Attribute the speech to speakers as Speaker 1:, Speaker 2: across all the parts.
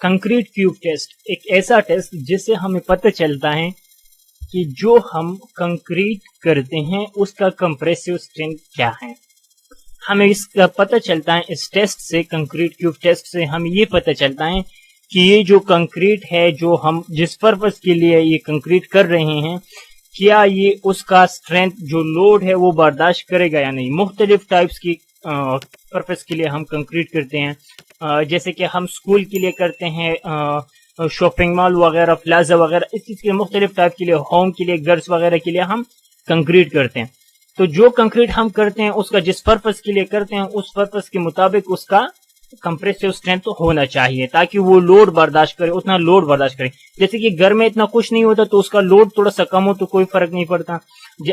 Speaker 1: Concrete cube test एक ऐसा test जिससे हमें पता चलता है कि जो हम कंक्रीट करते हैं उसका कंप्रेसिव स्ट्रेंथ क्या है। हमें इसका पता चलता है इस टेस्ट से, कंक्रीट क्यूब टेस्ट से हमें ये पता चलता है कि ये जो कंक्रीट है, जो हम जिस पर्पस के लिए ये कंक्रीट कर रहे हैं, क्या ये उसका स्ट्रेंथ जो लोड है वो बर्दाश्त करेगा या नहीं। मुख्तलिफ टाइप्स की पर्पस के लिए हम कंक्रीट करते हैं, जैसे कि हम स्कूल के लिए करते हैं, शॉपिंग मॉल वगैरह, प्लाजा वगैरह, इस चीज के मुख्तलिफ टाइप के लिए, होम के लिए, गर्ल्स वगैरह के लिए हम कंक्रीट करते हैं। तो जो कंक्रीट हम करते हैं उसका जिस पर्पस के लिए करते हैं उस पर्पस के मुताबिक उसका कंप्रेसिव स्ट्रेंथ तो होना चाहिए ताकि वो लोड बर्दाश्त करे, उतना लोड बर्दाश्त करे। जैसे कि घर में इतना कुछ नहीं होता तो उसका लोड थोड़ा सा कम हो तो कोई फर्क नहीं पड़ता।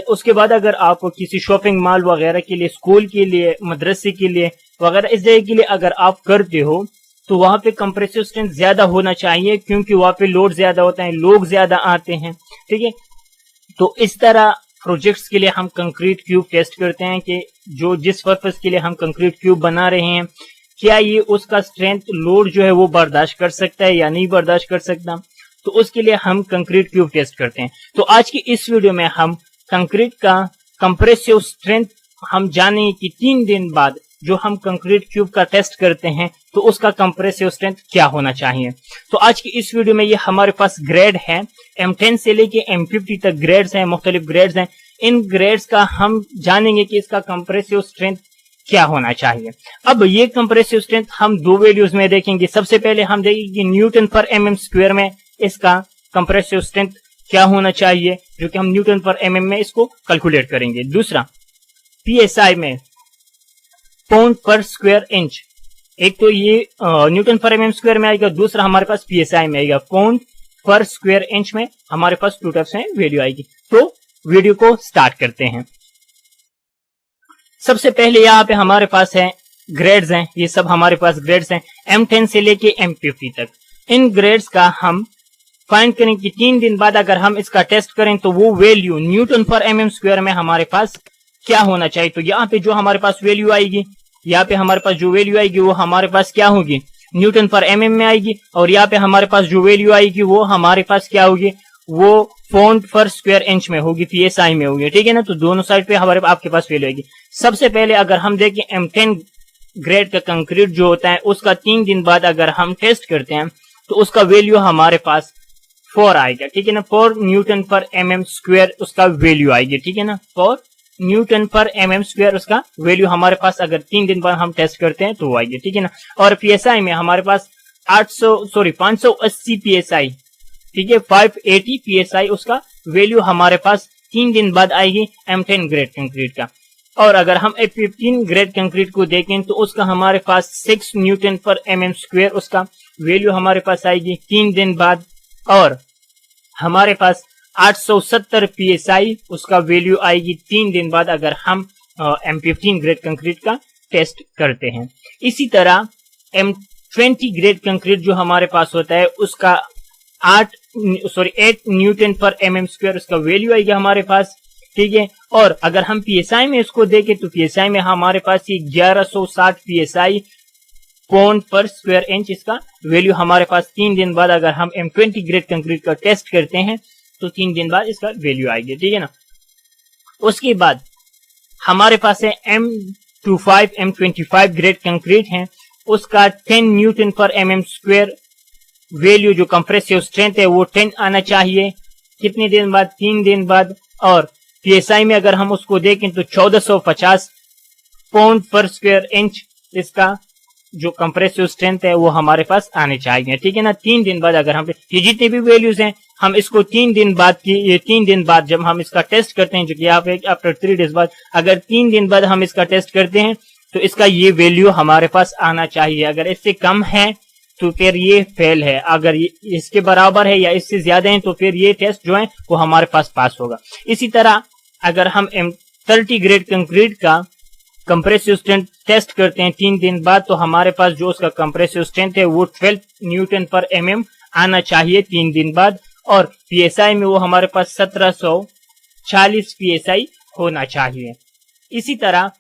Speaker 1: उसके बाद अगर आप किसी शॉपिंग मॉल वगैरह के लिए, स्कूल के लिए, मदरसे के लिए वगैरह इस जगह के लिए अगर आप करते हो तो वहां पे कंप्रेसिव स्ट्रेंथ ज्यादा होना चाहिए, क्योंकि वहां पे लोड ज्यादा होता है, लोग ज्यादा आते हैं। ठीक है, तो इस तरह प्रोजेक्ट्स के लिए हम कंक्रीट क्यूब टेस्ट करते हैं कि जो जिस पर्पस के लिए हम कंक्रीट क्यूब बना रहे हैं, क्या ये उसका स्ट्रेंथ लोड जो है वो बर्दाश्त कर सकता है या नहीं बर्दाश्त कर सकता। तो उसके लिए हम कंक्रीट क्यूब टेस्ट करते हैं। तो आज की इस वीडियो में हम कंक्रीट का कंप्रेसिव स्ट्रेंथ हम जानेंगे कि 3 दिन बाद जो हम कंक्रीट क्यूब का टेस्ट करते हैं तो उसका कंप्रेसिव स्ट्रेंथ क्या होना चाहिए। तो आज की इस वीडियो में ये हमारे पास ग्रेड है, M10 से लेके M50 तक ग्रेड्स हैं, मुख्तलिफ ग्रेड्स हैं। इन ग्रेड्स का हम जानेंगे कि इसका कंप्रेसिव स्ट्रेंथ क्या होना चाहिए। अब ये कंप्रेसिव स्ट्रेंथ हम 2 वैल्यूज में देखेंगे। सबसे पहले हम देखेंगे कि न्यूटन पर mm स्क्वायर में इसका कंप्रेसिव स्ट्रेंथ क्या होना चाहिए, जो कि हम न्यूटन पर mm में इसको कैलकुलेट करेंगे। दूसरा PSI में, पाउंड पर स्क्वायर इंच। एक तो ये न्यूटन पर mm स्क्वायर में आएगा, दूसरा हमारे पास PSI में आएगा, पाउंड पर स्क्वायर इंच में हमारे पास 2 टाइप्स में वैल्यू आएगी। तो वीडियो को स्टार्ट करते हैं। सबसे पहले यहाँ पे हमारे पास है ग्रेड्स हैं, ये सब हमारे पास ग्रेड्स हैं M10 से लेके M50 तक। इन ग्रेड्स का हम फाइंड करें कि 3 दिन बाद अगर हम इसका टेस्ट करें तो वो वैल्यू न्यूटन पर mm स्क्वायर में हमारे पास क्या होना चाहिए। तो यहाँ पे जो हमारे पास वैल्यू आएगी, यहाँ पे हमारे पास जो वैल्यू आएगी वो हमारे पास क्या होगी, न्यूटन पर mm में आएगी। और यहाँ पे हमारे पास जो वैल्यू आएगी वो हमारे पास क्या होगी, वो पाउंड पर स्क्वायर इंच में होगी, PSI में होगी। ठीक है ना, तो दोनों साइड पे हमारे आपके पास वैल्यू आएगी। सबसे पहले अगर हम देखें M10 ग्रेड का कंक्रीट जो होता है उसका 3 दिन बाद अगर हम टेस्ट करते हैं तो उसका वैल्यू हमारे पास 4 आएगा। ठीक है ना, 4 न्यूटन पर mm स्क्वायर उसका वैल्यू आएगी। ठीक है ना, 4 न्यूटन पर mm स्क्वायर उसका वैल्यू हमारे पास अगर 3 दिन बाद हम टेस्ट करते हैं तो वो आएगी। ठीक है ना, और PSI में हमारे पास 580 PSI, ठीक है, 580 PSI उसका वैल्यू हमारे पास 3 दिन बाद आएगी M10 ग्रेड कंक्रीट का। और अगर हम M15 ग्रेड कंक्रीट को देखें तो उसका हमारे पास 6 न्यूटन पर mm स्क्वायर उसका वैल्यू हमारे पास आएगी 3 दिन बाद। और हमारे पास 870 PSI उसका वैल्यू आएगी 3 दिन बाद अगर हम M15 ग्रेड कंक्रीट का टेस्ट करते हैं। इसी तरह M20 ग्रेड कंक्रीट जो हमारे पास होता है उसका 8 न्यूटन पर mm स्क्वायर उसका वैल्यू आएगा हमारे पास। ठीक है, और अगर हम PSI में इसको देखें तो PSI में हमारे पास ये 1160 PSI पाउंड पर स्क्वायर इंच इसका वैल्यू हमारे पास 3 दिन बाद अगर हम M20 ग्रेड कंक्रीट का टेस्ट करते हैं तो 3 दिन बाद इसका वैल्यू आएगी। ठीक है ना, उसके बाद हमारे पास है M25 M25 ग्रेड कंक्रीट है, उसका 10 न्यूटन पर mm स्क्वायर वैल्यू जो कंप्रेसिव स्ट्रेंथ है वो 10 आना चाहिए। कितने दिन बाद, 3 दिन बाद। और PSI में अगर हम उसको देखें तो 1450 पाउंड पर स्क्वायर इंच इसका जो कंप्रेसिव स्ट्रेंथ है वो हमारे पास आने चाहिए। ठीक है ना, 3 दिन बाद अगर हम ये जितने भी वैल्यूज हैं हम इसको 3 दिन बाद की, ये 3 दिन बाद जब हम इसका टेस्ट करते हैं, जो कि यहाँ पे आफ्टर 3 डेज बाद, अगर 3 दिन बाद हम इसका टेस्ट करते हैं तो इसका ये वैल्यू हमारे पास आना चाहिए। अगर इससे कम है तो फिर ये फेल है, अगर इसके बराबर है या इससे ज्यादा है तो फिर ये टेस्ट जो है वो हमारे पास होगा। इसी तरह अगर हम M30 ग्रेड कंक्रीट का कंप्रेसिव स्ट्रेंथ टेस्ट करते हैं 3 दिन बाद तो हमारे पास जो उसका कंप्रेसिव स्ट्रेंथ है वो 12 न्यूटन पर mm आना चाहिए 3 दिन बाद। और PSI में वो हमारे पास 1740 PSI होना चाहिए। इसी तरह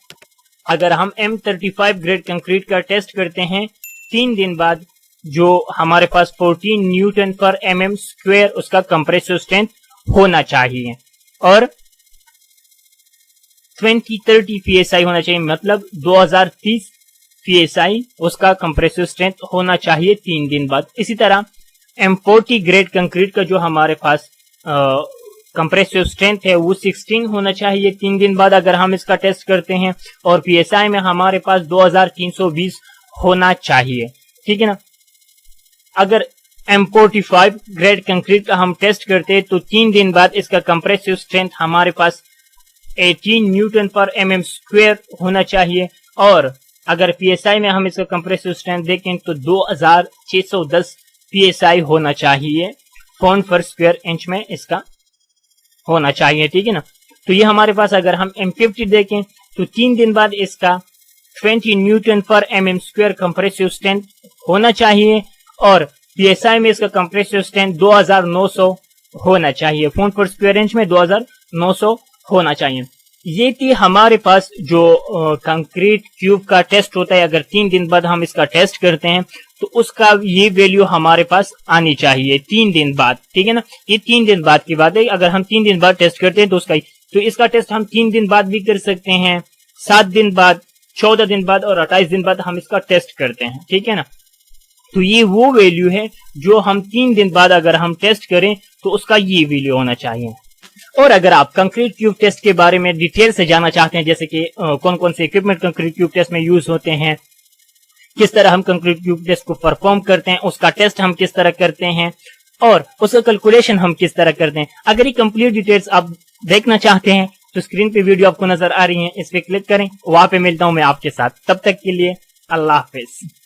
Speaker 1: अगर हम M35 ग्रेड कंक्रीट का टेस्ट करते हैं 3 दिन बाद जो हमारे पास 14 न्यूटन पर mm स्क्वायर उसका कंप्रेसिव स्ट्रेंथ होना चाहिए और 2030 psi होना चाहिए, मतलब 2030 psi उसका कंप्रेसिव स्ट्रेंथ होना चाहिए 3 दिन बाद। इसी तरह M40 ग्रेड कंक्रीट का जो हमारे पास कंप्रेसिव स्ट्रेंथ है वो 16 होना चाहिए 3 दिन बाद अगर हम इसका टेस्ट करते हैं, और psi में हमारे पास 2320 होना चाहिए। ठीक है ना। अगर M45 ग्रेड कंक्रीट का हम टेस्ट करते हैं तो 3 दिन बाद इसका कंप्रेसिव स्ट्रेंथ हमारे पास 18 न्यूटन पर mm स्क्वायर होना चाहिए, और अगर psi में हम इसका कंप्रेसिव स्ट्रेंथ देखें तो 2610 psi होना चाहिए, पाउंड पर स्क्वायर इंच में इसका होना चाहिए। ठीक है ना। तो ये हमारे पास अगर हम M50 देखें तो 3 दिन बाद इसका 20 न्यूटन पर mm स्क्वायर कंप्रेसिव स्ट्रेंथ होना चाहिए, और psi में इसका कंप्रेसिव स्ट्रेंथ 2900 होना चाहिए, पाउंड पर स्क्वायर इंच में 2900 होना चाहिए। ये थी हमारे पास जो कंक्रीट क्यूब का टेस्ट होता है। अगर 3 दिन बाद हम इसका टेस्ट करते हैं तो उसका ये वैल्यू हमारे पास आनी चाहिए 3 दिन बाद। ठीक है ना। ये 3 दिन बाद की बात है। अगर हम 3 दिन बाद टेस्ट करते हैं तो इसका टेस्ट हम 3 दिन बाद भी कर सकते हैं, 7 दिन बाद, 14 दिन बाद और 28 दिन बाद हम इसका टेस्ट करते हैं। ठीक है ना। तो ये वो वैल्यू है जो हम 3 दिन बाद अगर हम टेस्ट करें तो उसका ये वैल्यू होना चाहिए। और अगर आप कंक्रीट क्यूब टेस्ट के बारे में डिटेल से जानना चाहते हैं, जैसे कि कौन कौन से इक्विपमेंट कंक्रीट क्यूब टेस्ट में यूज होते हैं, किस तरह हम कंक्रीट क्यूब टेस्ट को परफॉर्म करते हैं, उसका टेस्ट हम किस तरह करते हैं और उसका कैलकुलेशन हम किस तरह करते हैं, अगर ये कंप्लीट डिटेल्स आप देखना चाहते हैं तो स्क्रीन पे वीडियो आपको नजर आ रही है, इस पे क्लिक करें, वहां पे मिलता हूं मैं आपके साथ। तब तक के लिए अल्लाह हाफिज।